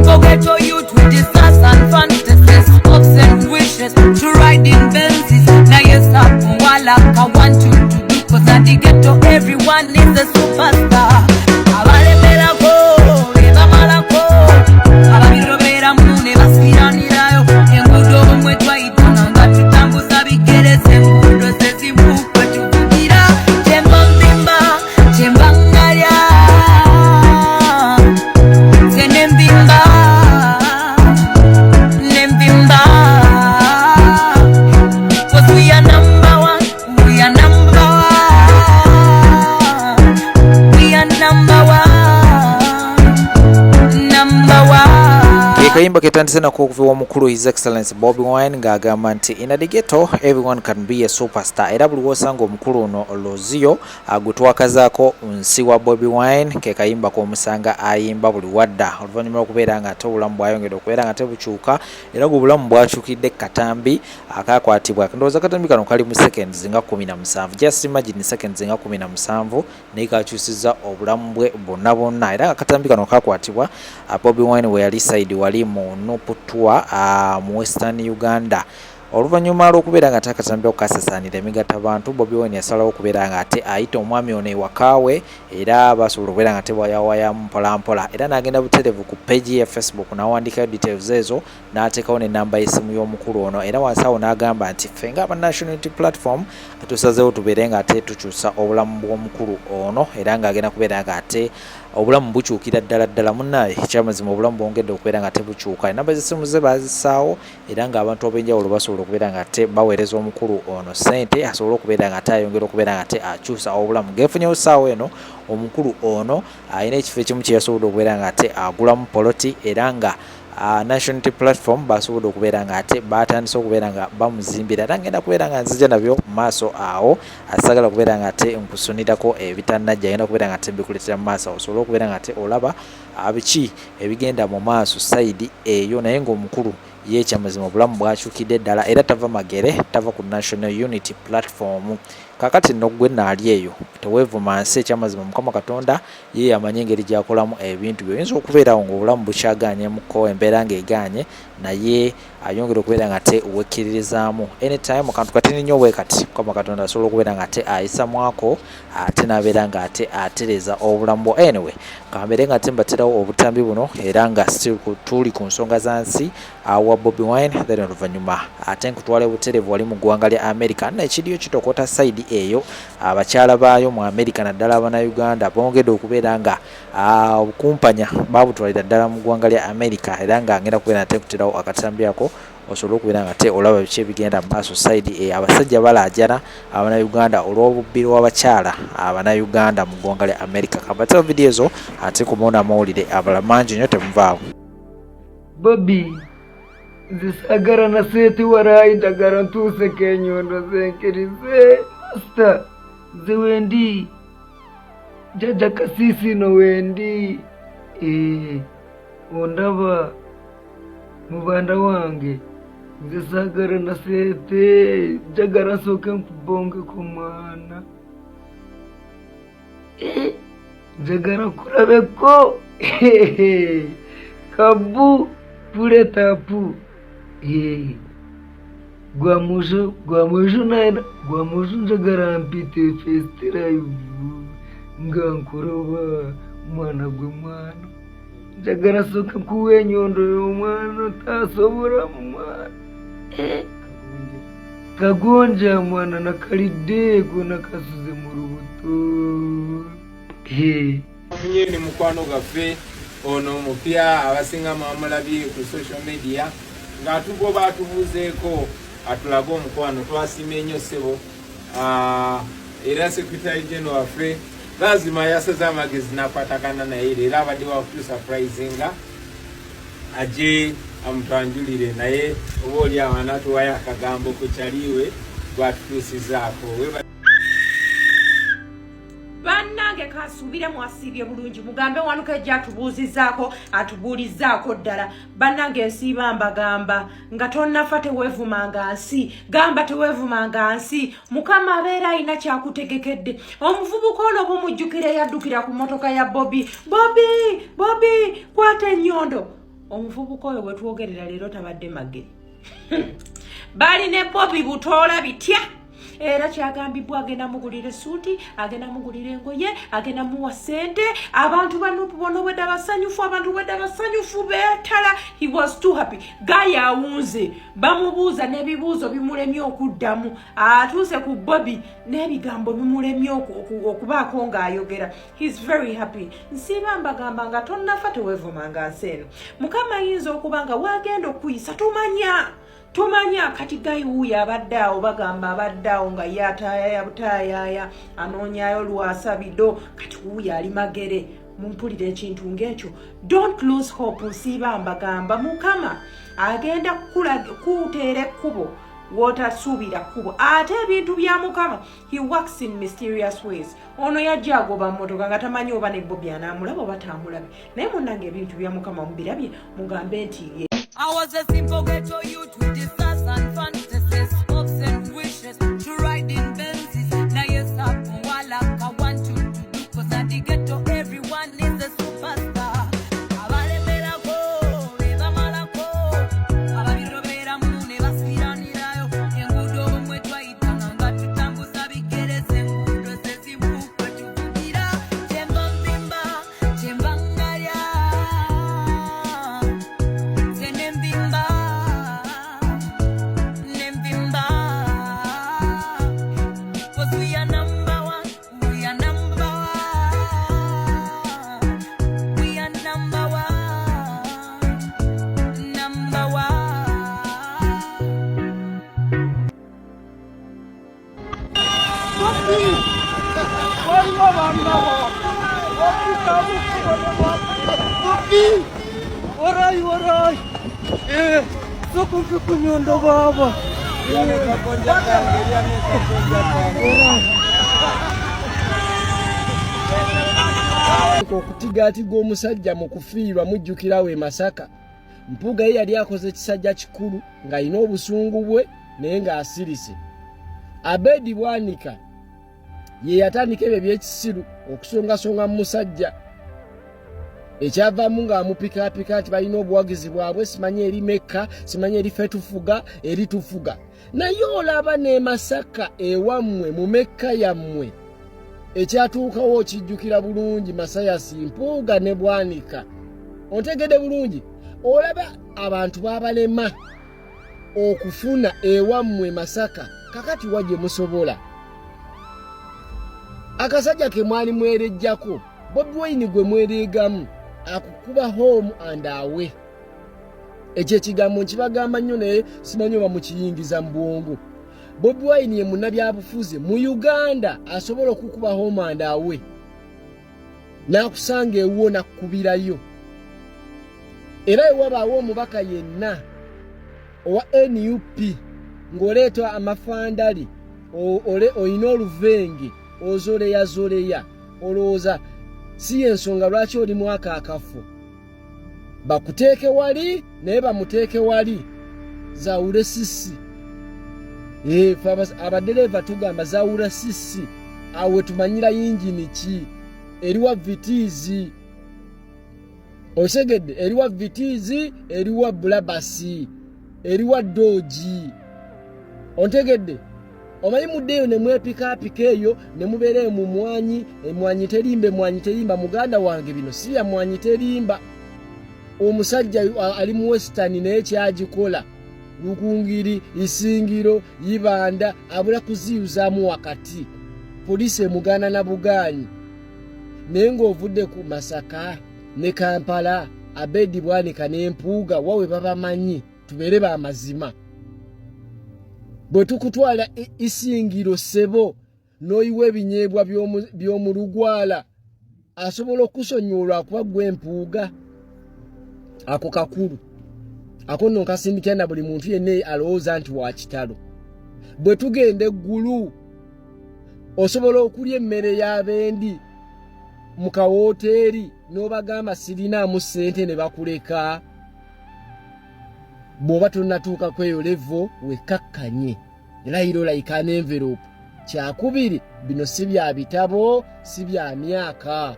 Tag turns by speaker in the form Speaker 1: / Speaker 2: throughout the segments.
Speaker 1: Simple ghetto youth with desires and fantasies, hopes and wishes to ride in Benzes. Now you stop while I want you to do, cause at the ghetto everyone is a superstar. Abalemera ko, ebamala ko, ababirobera mune basiranirayo, engudo mwe twayitana nga tutambuza bigereze, engudo zezimbuka tuvugira, temba mbimba, temba ngalya, zene mbimba, nembimba, cause we are number one, we are number one, we are number one, number one.
Speaker 2: Kayimba ketandise na kuva mukulu His Excellency Bobi Wine ngagamba nti in the ghetto everyone can be a superstar. Era buli wosanga omukulu ono Lozio agutwakazaako nsi wa Bobi Wine ke kayimba ko musanga ayimba buli wadda oluvannyuma okubeera nga ate obulamu bwayongera okubeera nga tebukyuka era obulamu bwakyukidde katambi akakwatibwa. Ndowooza katambi kano kali mu seconds nga 17. Just imagine seconds nga 17 naye kakyusizza obulamu bwe bonna era katambi kano kakwatibwa Bobi Wine we yali side wali mu Noputwa mu Western Uganda. Oluvannyuma lw'okubeera nga takatambi okukasasaanira emigatta abantu, Bobi Wine yasalawo okubeera nga ate ayita omwami ono ewakaawe era basobola okubeera nga tewayawayamu mpolampola era n'agenda butereevu ku page ya Facebook n'awandiikayo details ezo n'ateekawo n'ennamba y'essimu y'omukulu ono era wansi awo n'agamba nti ffe nga aba National Unity Platform tusazeewo tubeere nga ate tukyusa obulamu bw'omukulu ono era ng'agenda kubeera nga ate obulamu bukyukira ddala munnaye ekyamazima obulamu bwongedde okubeera nga tebukyuka. Ennamba z'essimu ze bazisaawo era ng'abantu ab'enjawulo basobola okubeera nga ate baweereza omukulu ono ssente asobole okubeera nga ate ayongera okubeera nga ate akyusa obulamu. Geefunyewo ssaawa eno omukulu ono alina ekifo ekimu kye yasobodde okubeera nga ate agulamu poloti era nga National Unity Platform basobodde okubeera nga ate batandise okubeera nga bamuzimbira era ngenda kubeera nga nzija nabyo mu maaso awo asagala okubeera nga ate nkusunirako ebitannajja agenda kubeera nga ate mbikuletera mu maaso awo osobole okubeera nga ate olaba biki ebigenda mu maaso sayidi eyo naye ng'omukulu ye ekyamazima obulamu bwakyukidde ddala era tava magere tava ku National Unity Platform. Kakati nno gwe naali eyo teweevuma nsi ekyamazima Mukama Katonda ye yamanyi engeri gy'akolamu ebintu byo. Oyinza okubeerawo ng'obulamu bukyaganyemukko embeera ng'egaanye naye ayongera okubeera nga ate wekkiririzaamu anytime kantu katini nnyo bwe kati Mukama Katonda asobola okubeera nga ate ayisamwako ate n'abeera nga ate atereza obulamu bwo. Anyway kambeere nga ate mbaterawo obutambi buno era nga still tuli ku nsonga za nsi awa Bobi Wine then oluvannyuma ate nkutwala butereevu wali mu ggwanga lya America n'ekiriyo kitokota side eyo abakyala baayo mu America naddala Abannayuganda bongedde okubeera nga obukumpanya babutwalira ddala mu ggwanga lya America era nga ngenda kubeera nate kuterawo akatambi ako osobola okubeera nga te olaba biki ebigenda mu maaso side abasajja balaajana Abannayuganda olw'obubbi lw'abakyala Abannayuganda mu ggwanga lya America. Kabateo video ezo ate kumona amawulire abala mangi nnyo temuvaawo.
Speaker 3: Bobi zisagara na seti warayi ndagara ntuse kenyondo zenkerize asta zewendi jaja kasisi no wendi ondaba mubanda wange zisagara na sete jagara soke nkubonge kumwana jagara kurabeko kabu pure tapu gwamuju naina gwamuju njagara mpite festera ivu ngankuroba mwana gwe mwana njagara soka kuwe nyondo y'omwana tasobora mu mwana kagonja mwana nakaliddeko nakasuze mu rubuto
Speaker 4: Munyeni mukwano gaffe ono mupya abasinga mwamulabye ku social media ng'atugoba atubuuzeeko atulaga omukwano twasiimye nnyo ssebo era secretary general waffe lazima yasaze amagezi n'akwatagana naye era abadde wakutusurprisinga aje amutwanjulire naye oba oli awo anatuwayo akagambo ku kyaliwe gwatutuusizaako.
Speaker 5: Bannange kasubire mwasibye bulungi mugambe wanuka ejja atubuuzizaako atubuulizaako ddala. Bannange nsiiba mbagamba nga tonnafa teweevumanga nsi, gamba teweevumanga nsi, Mukama abeera alina kyakutegekedde. Omuvubuka ono bw'omujjukira yaddukira ku mmotoka ya Bobi kwata ennyondo omuvubuka oyo bwe twogerera leero tabadde magere bali ne Bobby Butoola bitya era kyagambibwa agenda mugulira essuuti agenda mugulira engoye agenda muwa ssente abantu bono bwedda basanyufu abantu bwedda basanyufu beetala. He was too happy. Guy awunze bamubuuza n'ebibuuzo bimulemye okuddamu atuuse ku Bobby n'ebigambo bimulemye okubaako ng'ayogera. He's very happy. Nsiiba mbagamba nga tonnafa teweevumanga nsi eno. Mukama ayinza okuba nga waagenda okuyisa tumanya kati Guy wuuyo abadde awo bagamba abadde awo nga yataayaya butaayaya anoonyayo lwasa bido kati wuuyo ali magere. Mumpulira ekintu ng'ekyo. Don't lose hope. Nsiiba mbagamba Mukama agenda kuteera ekkubo wotasuubira kkubo ate ebintu bya Mukama he works in mysterious ways. Ono yajja agoba mmotoka nga tamanyi oba ne Bobby anaamulaba oba taamulabe naye munnange ebintu bya Mukama mubirabye mugambe nti
Speaker 1: I was a simple ghetto youth with desires and fantasies, hopes and wishes to ride in Benzes. Now yes, I want you to do, 'cause at the ghetto everyone is a superstar. Abalemerako, nebamalako, ababiroberamu ne basiranirayo, enguudo omwe twayitanga nga tutambuza bigere z'enguudo zezimu kwe tuvugira. Kyemba mbimba, kyemba ngalya.
Speaker 3: Warai. Soko kukunyondo baba. Okutigaatiga omusajja mu kufiirwa mujjukirawo e Masaka. Mpuga ye yali akoze ekisajja kikulu ng'alina obusungu bwe naye ng'asirise. Abedi Bwanika ye yatandika ebyo ebyekisiru okusongasonga mu musajja. Ekyavaamu ng'amupikaapika nti balina obuwagizi bwabwe simanyi eri Mekka, simanyi eri ffe tufuga, eri tufuga. Naye olaba ne Masaka ewammwe mu Mekka yammwe. Ekyatuukawo okijjukira bulungi Masayasi Mpuuga ne Bwanika. Ontegedde bulungi. Olaba abantu baabalema okufuna ewammwe Masaka kakati wajje musobola. Akasajja ke mwali mwerejjako Bobi Wine gwe mwereegamu akukuba home and away. Ekyo ekigambo nkibagamba nnyo naye simanyi oba mukiyingiza mu bwongo. Bobi Wine ye munnabyabufuzi mu Uganda asobola okukuba home and away. N'akusanga ewuwo nakukubirayo. Era ewabaawo omubaka yenna owa NUP ng'oleeta amafandali oyina oluvenge ozoleya olowooza si ensonga lwaki oli mwaka akafu. Bakuteeke wali naye bamuteeke wali zawule sisi. Abadereva tugamba zawula sisi awe tumanyira yingini ki eriwa vitiizi. Osegedde eriwa vitiizi eriwa bulabasi eriwa doji. Ontegedde omanyi muddeeyo ne mwepikaapika eyo ne mubeere mu mwanyi terimba muganda wange bino si ya mwanyi terimba. Omusajja ali mu Western naye kyagikola Lukungiri, Isingiro, Yibanda abula kuziyuzaamu wakati. Poliisi emugana na bugaanyi. Naye ng'ovudde ku Masaka ne Kampala Abedi Bwanika ne Mpuuga wawe babamanyi tubeere b'amazima. Bwe tukutwala Isingiro ssebo n'oyiwa ebinyeebwa by'omu Lugwala asobola okusonyiwa kuba gwe Mpuuga. Ako kakulu ako nno nkasindikira na buli muntu yenna alowooza nti wa kitalo. Bwe tugenda eggulu osobola okulya emmere y'abendi mu kawoteeri n'obagamba sirinaamu ssente ne bakuleka. Bw'oba tonnatuuka kweyo levo wekkakkanye erayiro layika n'envelope. Kyakubiri bino si bya bitabo si bya myaka.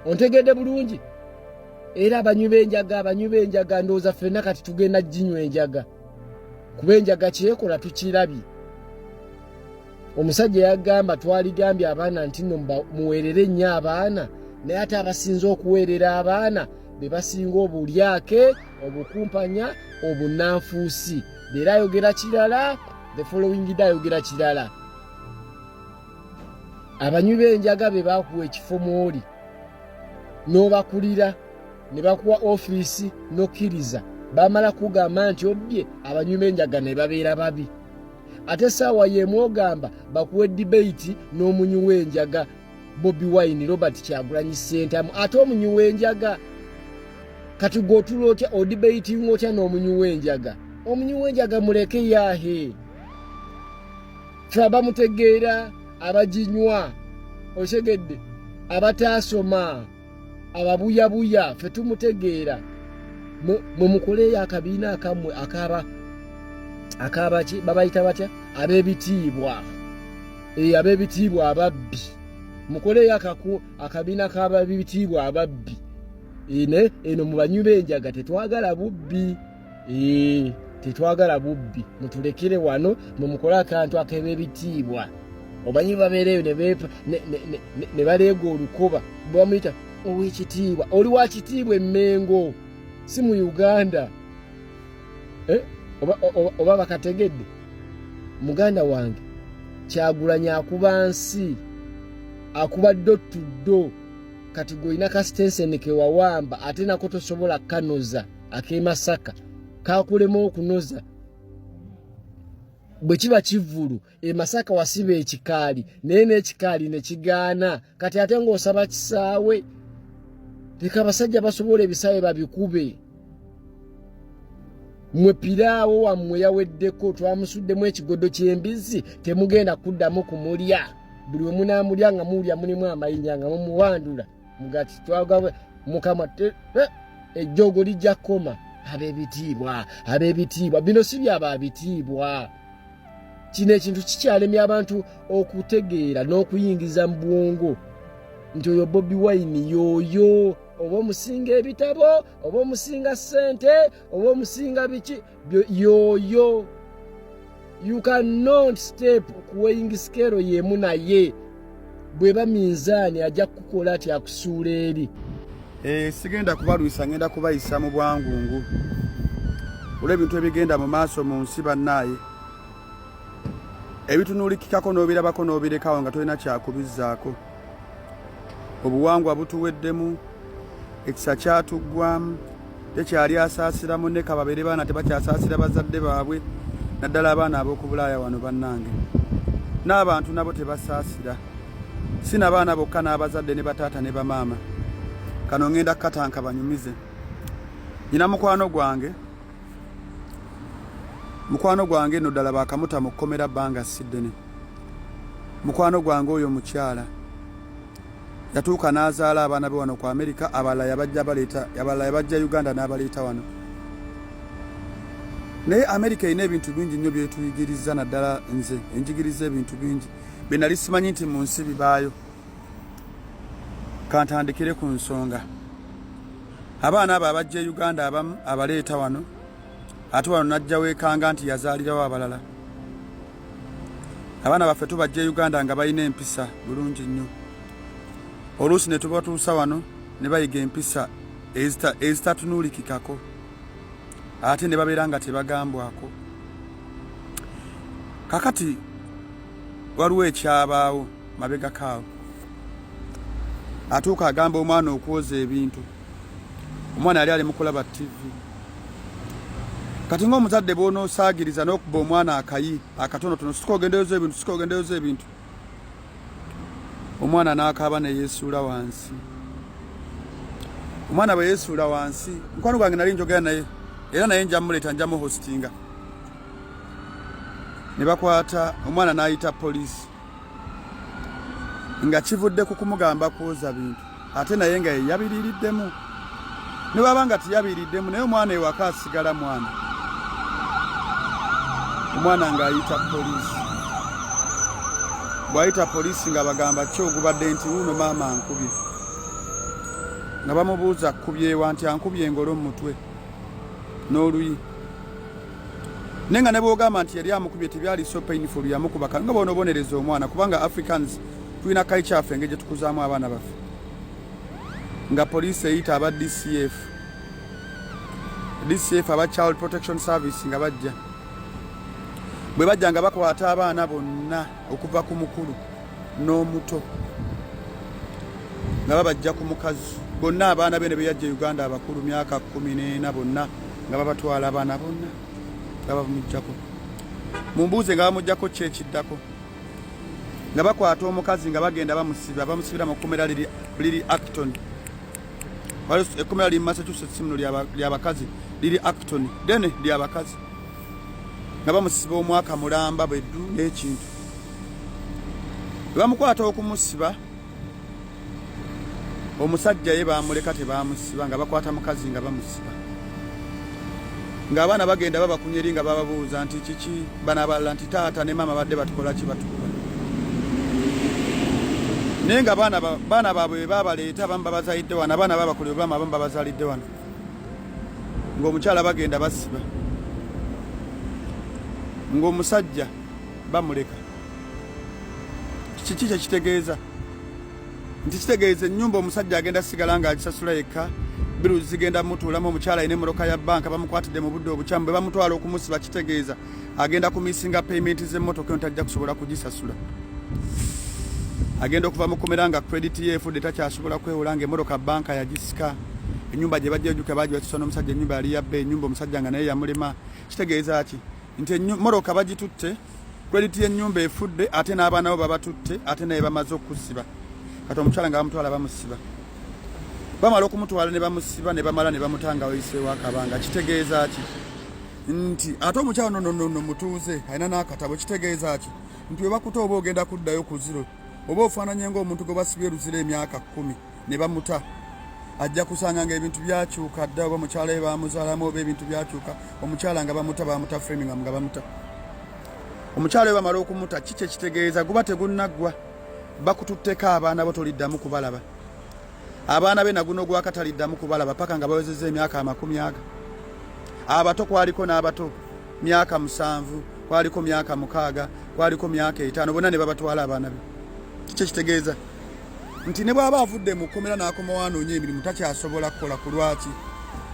Speaker 3: Ontegedde bulungi. era abanywi b'enjaga ndowooza ffenna kati tugenda ginywa enjaga kuba enjaga kyekola tukirabye. Omusajja yagamba twaligambye abaana nti nno muweerere nnyo abaana, naye ate abasinze okuweerera abaana be basinga obulyake, obukumpanya, obunanfuusi. Leero ayogera kirala, the following day ayogera kirala. Abanywi b'enjaga be baakuwa ekifo mw'oli n'obakulira ne bakuwa ofiisi n'okkiriza, bamala kugamba nti obbye, abanywi b'enjaga ne babeera babi. Ate saawa y'emu ogamba bakuwe debate n'omunywi w'enjaga Bobi Wine, Robert Kyagulanyi Ssentamu, ate omunywi w'enjaga kati gw'otula otya odebatinga otya n'omunywi w'enjaga? Omunywi w'enjaga muleke yahe, ffe abamutegeera, abaginywa, otegedde, abataasoma, ababuyabuya, ffe tumutegeera. Mumukoleyo akabiina akammwe akaba ki babayita batya, ab'ebitiibwa, ab'ebitiibwa ababbi. Mukoleyo akabiina k'ab'ebitiibwa ababbi. Eno mu banywi b'enjaga tetwagala bubbi, tetwagala bubbi. Mutulekere wano mumukole akantu ak'ebitiibwa. Obanyi babeereyo ne baleega olukoba, bamuyita ow'ekitiibwa. Oli wa kitiibwa e Mengo, si mu Uganda. Oba bakategedde? Muganda wange Kyagulanyi akuba nsi, akuba ddo tuddo. Kati goyina kasitenseni ke wawamba ate nako tosobola kanoza, ak'e Masaka kakulema okunoza. Bwe kiba kivulu e Masaka wasiba ekikaali, naye n'ekikaali ne kigaana. Kati ate ng'osaba kisaawe, leka abasajja basobola ebisaawe babikube. Mwe piraawo wammwe yaweddeko, twamusuddemu ekigodo ky'embizzi, temugenda kuddamu kumulya. Buli we munaamulya nga mulya mulimu amayinya nga mumuwandula mugati twagaba Mukama ejjogo lijja koma. Ab'ebitiibwa bino si byababitiibwa. Kino ekintu kikyalemya abantu okutegeera n'okuyingiza mu bwongo nti oyo Bobi Wine y'oyo, oba omusinga ebitabo, oba omusinga ssente, oba omusinga biki, y'oyo. You cannot step ku weighing scale yemu naye. Bweba minzaani ajja kukola ati akusuula eri.
Speaker 6: Sigenda kubalwisa, ngenda kubayisa mu bwangungu. Olw'ebintu ebigenda mu maaso mu nsi bannaye, ebitunuulikikako n'obirabako n'obirekawo nga tolina kyakubizzaako. Obuwangwa butuweddemu, ekisa kyatuggwamu, tekyali asaasira munne kababeere baana tebakyasaasira bazadde baabwe, naddala abaana ab'oku Bulaaya wano bannange. N'abantu nabo tebasaasira, si n'abaana bokka n'abazadde ne bataata ne bamaama. Kano ngenda katanka banyumize. Nina mukwano gwange no ddala bakamuta mu kkomera bbanga siddene. Mukwano gwange oyo mukyala yatuuka n'azaala abaana be wano ku Amerika, abalala yabajja Uganda n'abaleeta wano. Naye Amerika erina ebintu bingi nnyo byetuyigiriza, naddala nze enjigiriza ebintu bingi bye nali simanyi nti mu nsi bibaayo. Kantandikire ku nsonga, abaana abo abajja Uganda abamu abaleeta wano, ate wano najja weekanga nti yazaalirawo abalala. Abaana baffe tubajja Uganda nga balina empisa bulungi nnyo. Oluusi ne tubatuusa wano ne bayiga empisa ezitatunuulikikako, ate ne babeera nga tebagambwako. Kakati waliwo ekyabaawo mabega kaawo. Atuuka agamba omwana okwoza ebintu. Omwana yali ali mu kulaba TV. Kati ng'omuzadde bw'onoosaagiriza n'okuba omwana akayi akatonotono, sikoogendeyoza ebintu. Omwana n'akaaba ne yeesuula wansi. Omwana bwe yeesuula wansi, mukwano gwange nali njogera naye, era naye njamuleeta njamu hostinga. Ne bakwata omwana n'ayita poliisi, nga kivudde ku kumugamba kwoza bintu, ate naye nga yabiririddemu. Ne baba nga tiyabiriddemu, naye omwana ewaka asigala mwana. Omwana ng'ayita poliisi. Bw'ayita poliisi nga bagamba ki ogubadde nti wuuno maama ankubye. nga bamubuuza kubyewa nti ankubye engolo mu mutwe n'oluyi naye nga ne bw'ogamba nti yali amukubye tebyali so painful yamukuba nga bw'onoobonereza omwana kubanga Africans tulina kayi kyaffe engeri gye tukuzaamu abaana baffe nga poliisi eyita aba DCF aba Child Protection Service nga bajja bwe bajja nga bakwata abaana bonna okuva ku mukulu n'omuto nga babajja ku mukazi bonna abaana bene beyajja Uganda abakulu myaka 14 bonna nga babatwala abaana bonna nga bamujjako mumbuuze nga bamujjako kyekiddako nga bakwata omukazi nga bagenda bamusibira mu kkomera liri Acton ekkomera liri Massachusetts muno lyabakazi liri Acton dene lyabakazi nga bamusiba omwaka mulamba bweddu n'ekintu bamukwata okumusiba omusajja ye bamuleka tebamusiba nga bakwata mukazi nga bamusiba nga abaana bagenda babakunyeri nga bababuuza nti kiki bana abalala nti taata ne mama badde batukola ki batukola naye nga baana baabwe babaleeta abamu babazalidde wano abaana babakola obulamu abamu babazalidde wano ng'omukyala bagenda basiba ng'omusajja bamuleka kiki kyekitegeeza nti kitegeeza ennyumba omusajja agenda sigala ng'agisasula yekka biru zigenda mutuulamu omukyala ayina emmotoka ya banka bamukwatidde mu budde obukyamu bwe bamutwala okumusiba kitegeeza agenda kumisinga payment z'emmotoka yo tajja kusobola kugisasula agenda okuva mu kkomera nga credit ye efudde takyasobola kwewola ng'emmotoka banka yagisika ennyumba gye bajja ejuka baagi bakisona omusajja ennyumba yali yabba ennyumba omusajja nga naye yamulema kitegeeza ki nti emmotoka bagitutte credit y'ennyumba efudde ate n'abaana bo babatutte ate naye bamaze okusiba kati omukyala nga bamutwala bamusiba bamala okumutwala ne bamusiba ne bamala ne bamutanga oyiseewo akabanga kitegeeza ki nti ate omukyala nonono mutuuze alina n'akatabo kitegeeza ki nti we bakuta oba ogenda kuddayo ku ziro oba ofaananye ng'omuntu gwe basibye luzira emyaka 10 ne bamuta ajja kusanga ng'ebintu byakyuka dda oba omukyala we bamuzaalamu oba ebintu byakyuka omukyala nga bamuta Framingham nga bamuta omukyala we bamala okumuta kiki ekitegeeza guba tegunnaggwa bakututteko abaana bo toliddamu kubalaba abaana be naguno gwakataliddamu kubalaba paka nga bawezezza emyaka 40 abato kwaliko n'abato myaka 7 kwaliko myaka 6 kwaliko myaka 5 bonna ne babatwala abaana be kiki ekitegeeza nti ne bw'aba avudde mu kkomera n'akoma wanoonya emirimu takyasobola kukola ku lwaki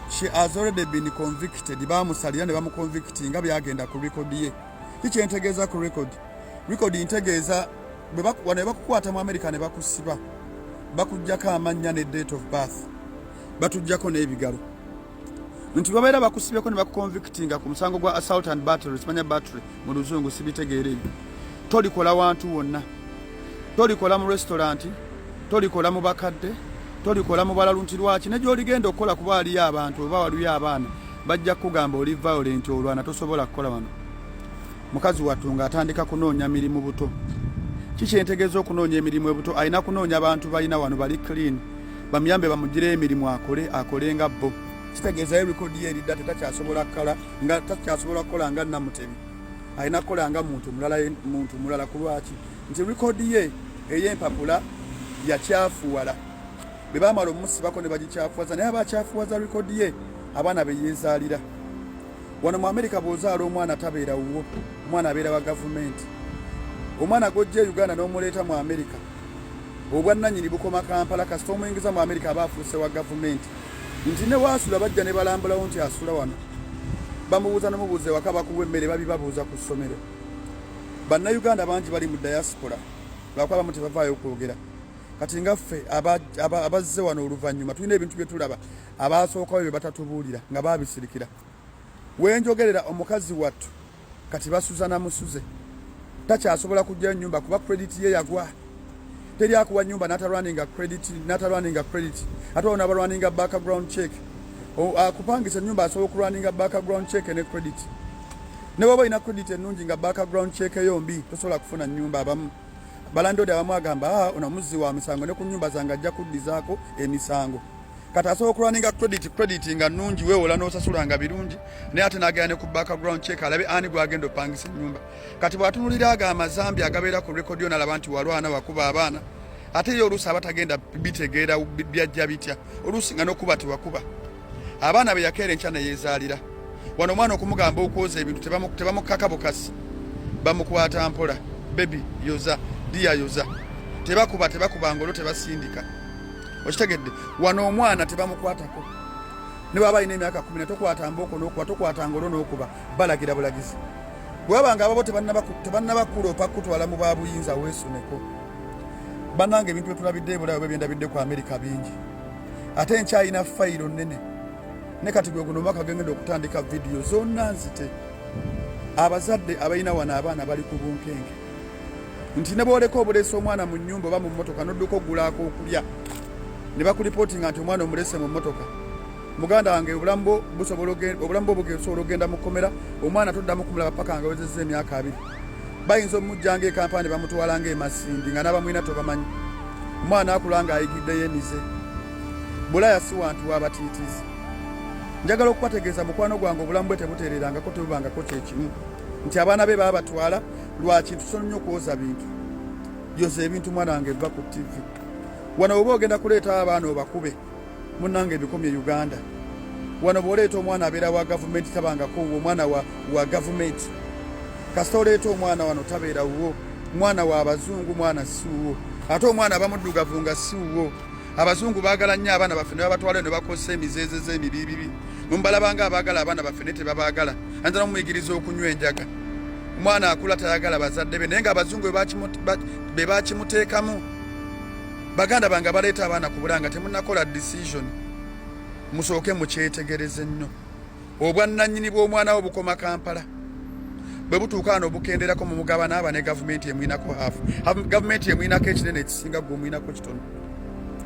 Speaker 6: she has already been convicted bamusalira ne bamuconvicti nga byagenda ku rekodi ye kiki entegeeza ku rekodi ntegeeza wano ne bakukwata mu America ne bakusiba bakujjako amannya ne date of birth batujjako n'ebigalo nti babeera bakusibyeko ne bakuconvictinga ku musango gwa assault and battery simanya battery mu luzungu sibitegeera ebyo tolikola wantu wonna tolikola mu restaurant tolikola mu bakadde tolikola mu balalu nti lwaki ne gy'oligenda okukola kuba aliyo abantu oba waliyo abaana bajja kugamba oli violent olwana tosobola kukola wano mukazi wattu ng'atandika kunoonya mirimu buto kiki entegeeza okunoonya emirimu ebuto alina kunoonya abantu balina wano bali clean bamuyambe bamugire emirimu akole nga bo kitegeeza ye rekodi ye eridda tetakyasobola kukola nga Namutebi alina kukola nga muntu mulala ku lwaki nti rekodi ye ey'empapula yakyafuwala bwe baamala omusibako ne bagikyafuwaza naye abakyafuwaza rekodi ye abaana be yeezaalira wano mu America bw'ozaala omwana tabeera wuwo omwana abeera wa gavumenti omwana gojja Uganda n'omuleeta mu America obwannannyini bukoma Kampala kasita omuyingiza mu America aba afuuse wa gavumenti nti ne waasula bajja ne balambulawo nti asula wano bamubuuza nomubuuza ewaka bakuwa emmere babibabuuza ku ssomero bannayuganda bangi bali mu diaspora lwakuba bamu tebavaayo okwogera kati ngaffe abazze wano oluvannyuma tulina ebintu bye tulaba abaasookawo bye batatubuulira nga baabisirikira wenjogerera omukazi wattu kati basuza namusuze takyasobola kujja ennyumba kuba credit ye yagwa teri akuwa nyumba natalwaninga credit ate ona balwaninga background check akupangisa nyumba asobola okulwaninga background check ne credit ne bw'oba olina credit ennungi nga background check yombi tosobola kufuna nyumba abamu balandodi abamu agamba ono muzzi wa misango ne ku nyumba zange ajja kuddizaako emisango kati asobola okulwaninga credit nga nnungi weewola n'osasulanga birungi naye ate n'agenda ne ku background check alabe ani gwagenda opangisa ennyumba kati bw'atunulira ago amazambi agabeera ku rekodi yo n'alaba nti walwana wakuba abaana ate yo oluusi abatagenda bitegeera byajja bitya oluusi nga n'okuba tewakuba abaana be yakeera enkya ne yeezaalira wano omwana okumugamba okwoza ebintu tebamukaka bukasi bamukwata mpola bebi yoza diya yoza tebakuba ngolo tebasindika okitegedde wano omwana tebamukwatako ne baba ine emyaka 10 tokwata mboko n'okuba tokwata ngolo n'okuba balagira bulagizi bwabanga ababo tebannabakula opakutwala mu babuyinza weesuneko bannange ebintu byetulabidde ebulayo bebyendabidde ku Amerika bingi ate nkyayina fayiro nnene ne kati gwe guno omwaka gengenda okutandika vidiyo zonna nzite abazadde abalina wano abaana bali ku bunkenge nti ne booleka obuleesa omwana mu nnyumba oba mu mmotoka n'odduka oggulaako okulya ne bakulipootinga nti omwana omulese mu mmotoka muganda wange obulamu bwo bugesobola ogenda mu kkomera omwana toddamu kumulaba paka nga wezezza emyaka 2 bayinza omujjanga ekampani bamutwala ng'emasindi nga n'abamwina tobamanyi omwana akula ng'ayigiddeyo emize bulaya si wantu w'abatiitiizi njagala okubategeeza mukwano gwange obulamu bwe tebuteererangako tebubangako kyekimu nti abaana be baba batwala lwa kintu sono nnyo okwoza bintu yoza ebintu mwana wange biva ku tivi wano oba ogenda kuleeta abaana obakube munnange ebikomye Uganda wano bw'oleeta omwana abeera wa gavumenti tabangako omwana wa gavumenti kasita oleeta omwana wano tabeera wuwo mwana wa abazungu mwana si wuwo ate omwana abamuddugavu nga si wuwo abazungu baagala nnyo abaana baffe ne babatwala ne bakozesa emizeeze z'emibibibi mumbalabanga abaagala abaana baffe ne tebabaagala anza n'omuyigiriza okunywa enjaga omwana akula tayagala bazadde be naye ng'abazungu be bakimuteekamu baganda bange baleeta abaana ku bulanga temunnakola decision musooke mukyetegereze nnyo obwannannyini bw'omwana wo bukoma Kampala bwe butuuka wano obukenderako mu mugabana aba ne gavumenti emwinako hafu gavumenti emwinako ekinene ekisinga gwe omwinako kitono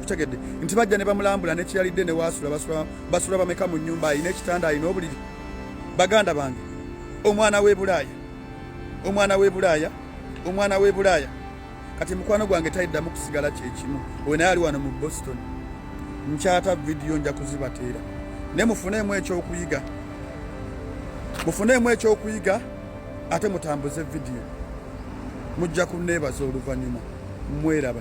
Speaker 6: kitegedde nti bajja ne bamulambula nekiyalidde ne waasula basula bameka mu nnyumba ayina ekitanda ayina obuliri baganda bange omwana w'e Bulaaya kati mukwano gwange tayiddamu kusigala kyekimu owe naye ali wano mu Boston nkyata vidiyo nja kuzibateera naye mufuneemu ekyokuyiga ate mutambuze vidiyo mujja kunneebaza oluvannyuma mweraba